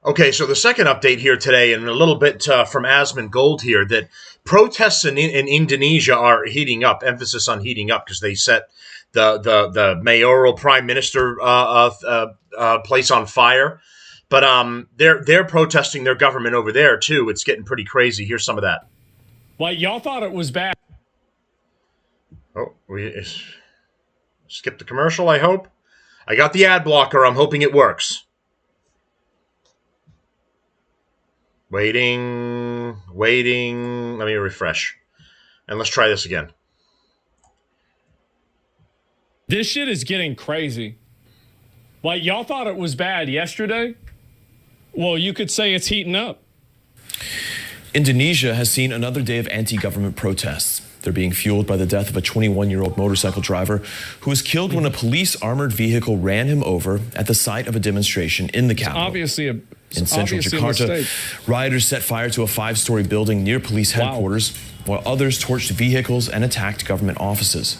Okay, so the second update here today, and a little bit from Asmund Gold here, that protests in Indonesia are heating up. Emphasis on heating up because they set the mayoral prime minister place on fire. But they're protesting their government over there too. It's getting pretty crazy. Here's some of that. Well, y'all thought it was bad. Oh, we skipped the commercial. I hope I got the ad blocker. I'm hoping it works. Waiting. Let me refresh. And let's try this again. This shit is getting crazy. Like, y'all thought it was bad yesterday? Well, you could say it's heating up. Indonesia has seen another day of anti-government protests. They're being fueled by the death of a 21-year-old motorcycle driver who was killed when a police armored vehicle ran him over at the site of a demonstration in the capital. In central Jakarta, rioters set fire to a 5-story building near police headquarters, while others torched vehicles and attacked government offices.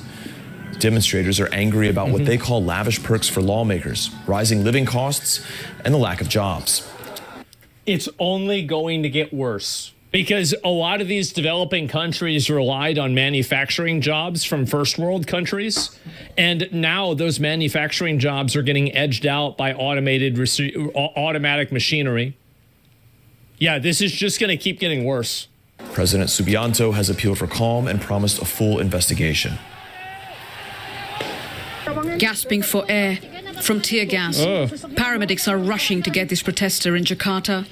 Demonstrators are angry about what they call lavish perks for lawmakers, rising living costs, and the lack of jobs. It's only going to get worse because a lot of these developing countries relied on manufacturing jobs from first world countries. And now those manufacturing jobs are getting edged out by automatic machinery. Yeah, this is just going to keep getting worse. President Subianto has appealed for calm and promised a full investigation. Gasping for air from tear gas. Paramedics are rushing to get this protester in Jakarta.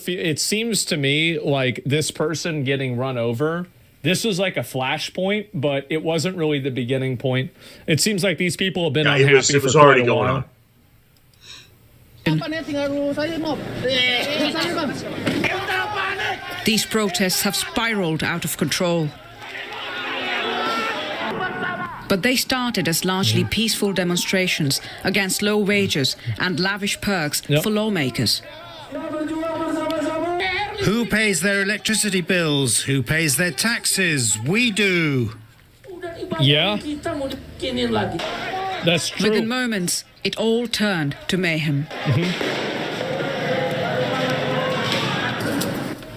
It seems to me like this person getting run over, this was like a flashpoint, but it wasn't really the beginning point. It seems like these people have been unhappy for quite a while. These protests have spiraled out of control. But they started as largely peaceful demonstrations against low wages and lavish perks for lawmakers. Who pays their electricity bills? Who pays their taxes? We do. Yeah. That's true. Within moments, it all turned to mayhem.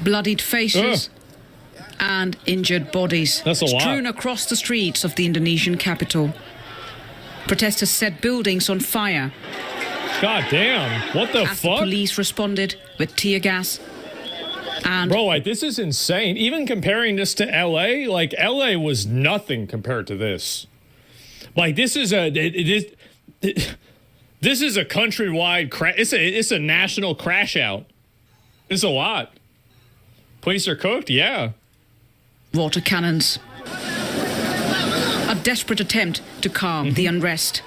Bloodied faces and injured bodies strewn across the streets of the Indonesian capital. Protesters set buildings on fire. God damn, what the fuck? The police responded with tear gas. And bro, like, this is insane. Even comparing this to LA, like, LA was nothing compared to this. Like, this is a this is a countrywide crash. It's a national crash out. It's a lot. Police are cooked, yeah. Water cannons. A desperate attempt to calm the unrest.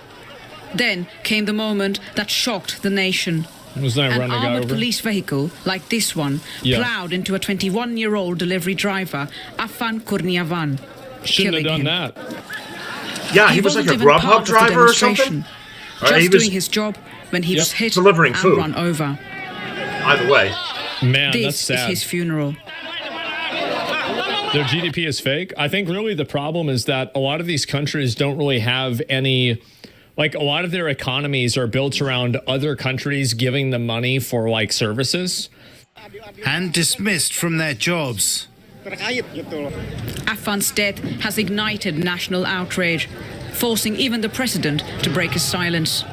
Then came the moment that shocked the nation. An armored police vehicle like this one plowed into a 21-year-old delivery driver, Afan Kurniawan. Shouldn't have done that. Yeah, he was like a Grubhub driver or something. Just doing his job when he was hit delivering food. Run over. Either way. Man, this that's sad. Is his funeral. Their GDP is fake. I think really the problem is that a lot of these countries don't really have any, like, a lot of their economies are built around other countries giving them money for, like, services. And dismissed from their jobs. Afan's death has ignited national outrage, forcing even the president to break his silence.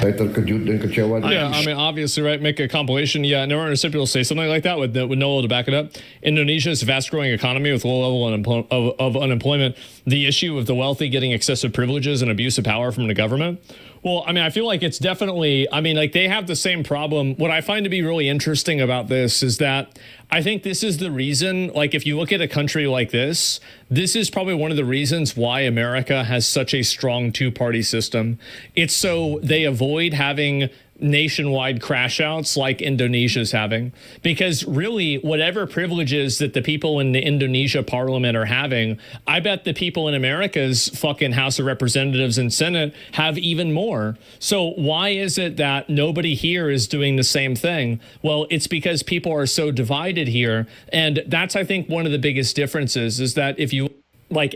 Yeah, I mean, obviously, right, make a compilation. Yeah, no recipient will say something like that with no one to back it up. Indonesia's fast-growing economy with low level of unemployment, the issue of the wealthy getting excessive privileges and abuse of power from the government. Well, I mean, I feel like it's definitely, I mean, like, they have the same problem. What I find to be really interesting about this is that I think this is the reason, like, if you look at a country like this is probably one of the reasons why America has such a strong two-party system. It's so they avoid having nationwide crash outs like Indonesia's having, because really whatever privileges that the people in the Indonesia parliament are having, I bet the people in America's fucking House of Representatives and Senate have even more. So why is it that nobody here is doing the same thing? Well, it's because people are so divided here. And that's, I think, one of the biggest differences is that if you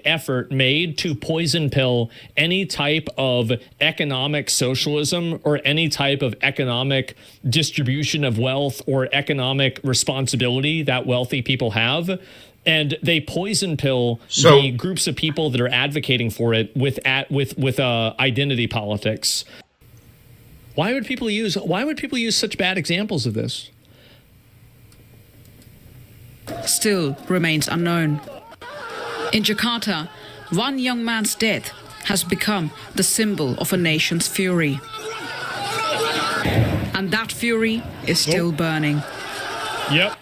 effort made to poison pill any type of economic socialism or any type of economic distribution of wealth or economic responsibility that wealthy people have. And they poison pill the groups of people that are advocating for it with identity politics. Why would people use such bad examples of this? Still remains unknown. In Jakarta, one young man's death has become the symbol of a nation's fury. And that fury is still burning. Yep.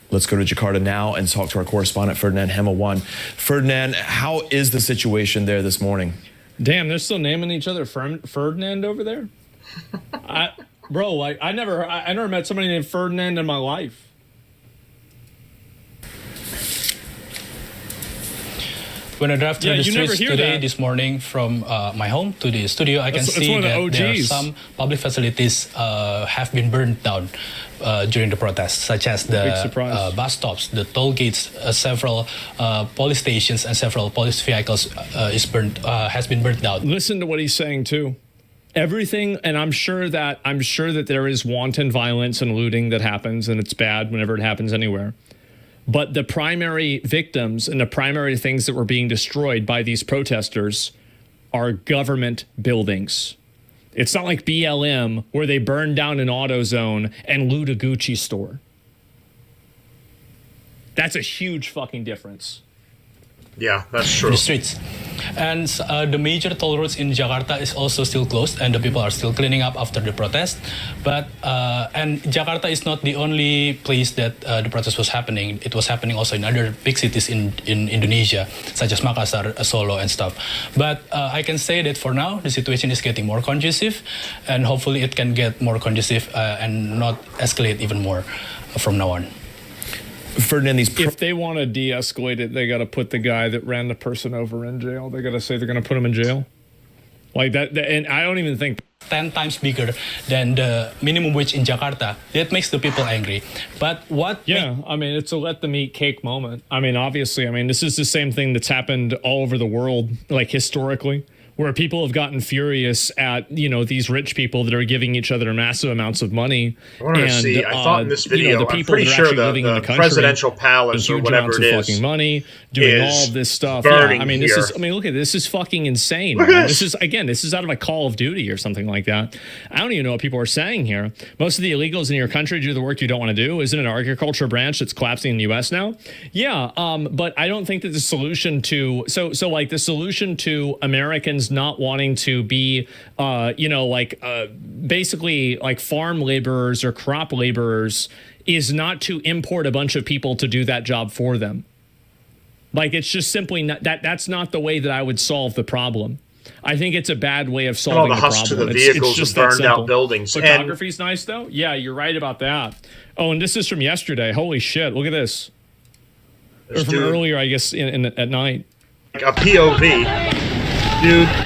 Let's go to Jakarta now and talk to our correspondent, Ferdinand Hemawan. Ferdinand, how is the situation there this morning? Damn, they're still naming each other Ferdinand over there? I never met somebody named Ferdinand in my life. When I drive through the streets today, this morning, from my home to the studio, I can see that there are some public facilities have been burned down during the protests, such as the bus stops, the toll gates, several police stations, and several police vehicles has been burned down. Listen to what he's saying too. Everything, and I'm sure that there is wanton violence and looting that happens, and it's bad whenever it happens anywhere. But the primary victims and the primary things that were being destroyed by these protesters are government buildings. It's not like BLM where they burn down an AutoZone and loot a Gucci store. That's a huge fucking difference. Yeah, that's true. The streets. And the major toll roads in Jakarta is also still closed, and the people are still cleaning up after the protest. But and Jakarta is not the only place that the protest was happening. It was happening also in other big cities in Indonesia, such as Makassar, Solo, and stuff. But I can say that for now, the situation is getting more conducive, and hopefully it can get more conducive and not escalate even more from now on. Ferdinand, if they want to de-escalate it, they got to put the guy that ran the person over in jail. They got to say they're going to put him in jail. Like that, and I don't even think 10 times bigger than the minimum wage in Jakarta. That makes the people angry. But what? Yeah, I mean, it's a let them eat cake moment. I mean, obviously, this is the same thing that's happened all over the world, like historically, where people have gotten furious at, these rich people that are giving each other massive amounts of money. I thought in this video, the people I'm pretty that are sure actually living in the country, presidential palace or whatever it is, fucking money, doing all of this stuff. Look at this is fucking insane. This is out of a Call of Duty or something like that. I don't even know what people are saying here. Most of the illegals in your country do the work you don't want to do. Isn't it an agriculture branch that's collapsing in the U.S. now? Yeah, but I don't think that the solution to the solution to Americans not wanting to be, basically like farm laborers or crop laborers is not to import a bunch of people to do that job for them. Like, it's just simply not that's not the way that I would solve the problem. I think it's a bad way of solving the problem. To the vehicles it's just of burned out buildings. Photography's nice though. Yeah, you're right about that. Oh, and this is from yesterday. Holy shit! Look at this. Or from earlier, I guess, at night. Like a POV.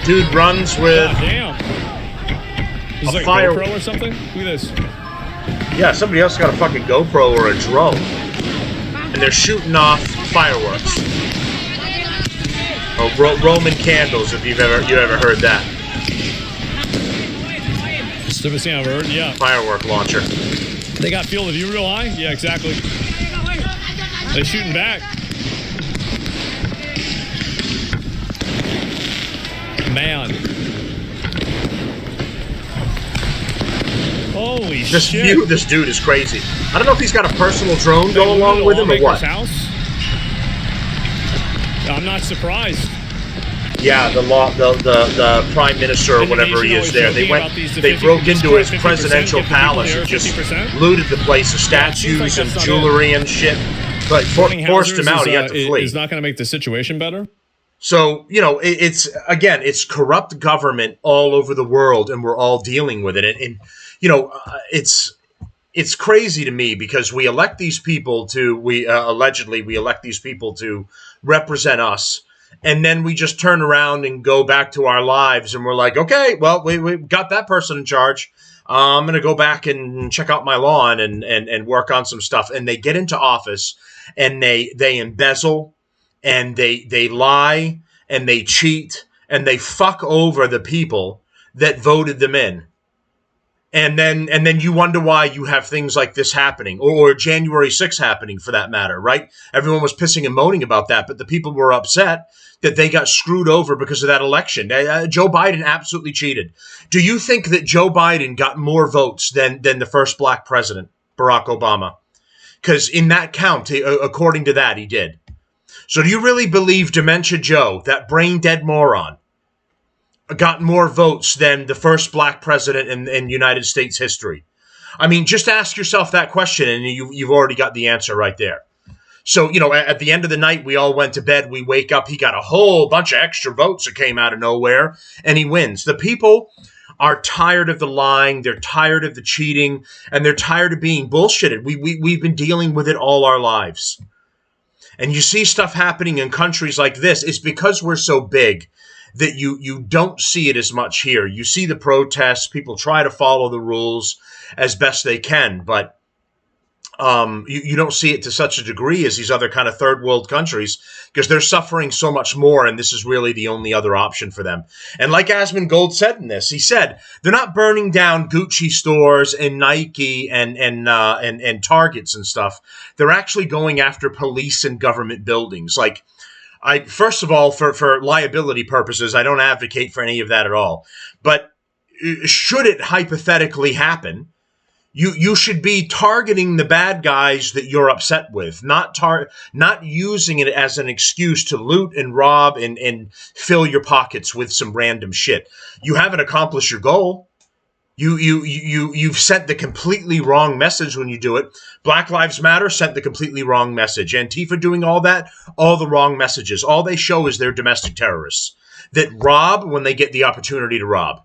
Dude runs with Is it like a GoPro or something? Look at this. Yeah, somebody else got a fucking GoPro or a drone. And they're shooting off fireworks. Or Roman candles, if you ever heard that. Yeah. Firework launcher. They got field of view real high? Yeah, exactly. They're shooting back. Man. Holy shit. This dude is crazy. I don't know if he's got a personal drone going along with him or what. House? I'm not surprised. Yeah, the prime minister or whatever he is there. They broke into his presidential palace and just looted the place of statues and jewelry and shit. But forced him out. He had to flee. Is not going to make the situation better. So, it's corrupt government all over the world, and we're all dealing with it. And it's crazy to me because we elect these people to represent us, and then we just turn around and go back to our lives, and we're like, okay, well, we got that person in charge. I'm going to go back and check out my lawn and work on some stuff. And they get into office, and they embezzle, and they lie and they cheat and they fuck over the people that voted them in. And then you wonder why you have things like this happening, or January 6th happening for that matter, right? Everyone was pissing and moaning about that, but the people were upset that they got screwed over because of that election. Joe Biden absolutely cheated. Do you think that Joe Biden got more votes than the first black president, Barack Obama? Because in that count, according to that, he did. So do you really believe Dementia Joe, that brain dead moron, got more votes than the first black president in United States history? I mean, just ask yourself that question, and you've already got the answer right there. So, at the end of the night, we all went to bed. We wake up. He got a whole bunch of extra votes that came out of nowhere, and he wins. The people are tired of the lying. They're tired of the cheating, and they're tired of being bullshitted. We've been dealing with it all our lives. And you see stuff happening in countries like this. It's because we're so big that you don't see it as much here. You see the protests. People try to follow the rules as best they can, but you don't see it to such a degree as these other kind of third world countries, because they're suffering so much more, and this is really the only other option for them. And like Asmund Gold said in this, he said they're not burning down Gucci stores and Nike and Targets and stuff. They're actually going after police and government buildings. Like, first of all, for liability purposes, I don't advocate for any of that at all. But should it hypothetically happen, you should be targeting the bad guys that you're upset with, not using it as an excuse to loot and rob and fill your pockets with some random shit. You haven't accomplished your goal. You've sent the completely wrong message when you do it. Black Lives Matter sent the completely wrong message. Antifa doing all that, all the wrong messages. All they show is they're domestic terrorists that rob when they get the opportunity to rob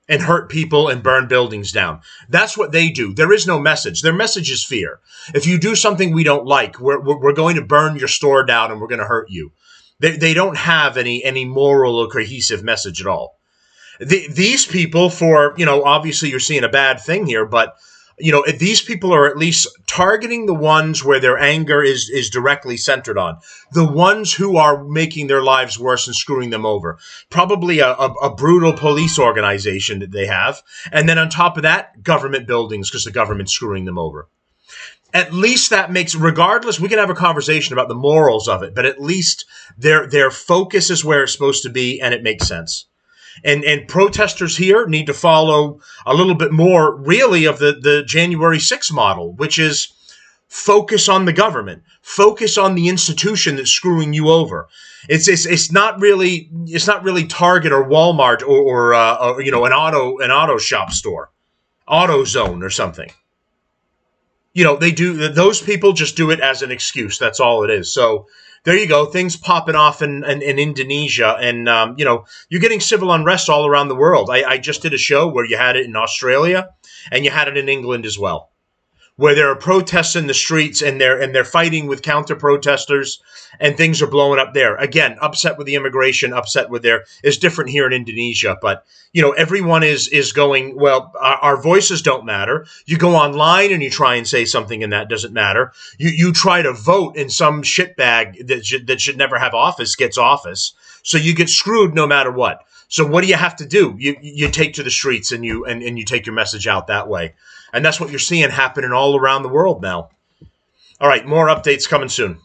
and hurt people and burn buildings down. That's what they do. There is no message. Their message is fear. If you do something we don't like, we're going to burn your store down and we're going to hurt you. They don't have any moral or cohesive message at all. These people, obviously you're seeing a bad thing here, but these people are at least targeting the ones where their anger is directly centered on. The ones who are making their lives worse and screwing them over. Probably a brutal police organization that they have. And then on top of that, government buildings, because the government's screwing them over. At least that makes, regardless, we can have a conversation about the morals of it, but at least their focus is where it's supposed to be, and it makes sense. And protesters here need to follow a little bit more, really, of the January 6th model, which is focus on the government, focus on the institution that's screwing you over. It's not really Target or Walmart or an auto shop store, AutoZone or something. Those people just do it as an excuse. That's all it is. So there you go. Things popping off in Indonesia, and you're getting civil unrest all around the world. I just did a show where you had it in Australia, and you had it in England as well, where there are protests in the streets, and they're fighting with counter protesters, and things are blowing up there. Again, upset with the immigration, upset with it's different here in Indonesia, but everyone is going, well, our voices don't matter. You go online and you try and say something, and that doesn't matter. You try to vote, and some shitbag that should never have office gets office. So you get screwed no matter what. So what do you have to do? You take to the streets and you take your message out that way. And that's what you're seeing happening all around the world now. All right, more updates coming soon.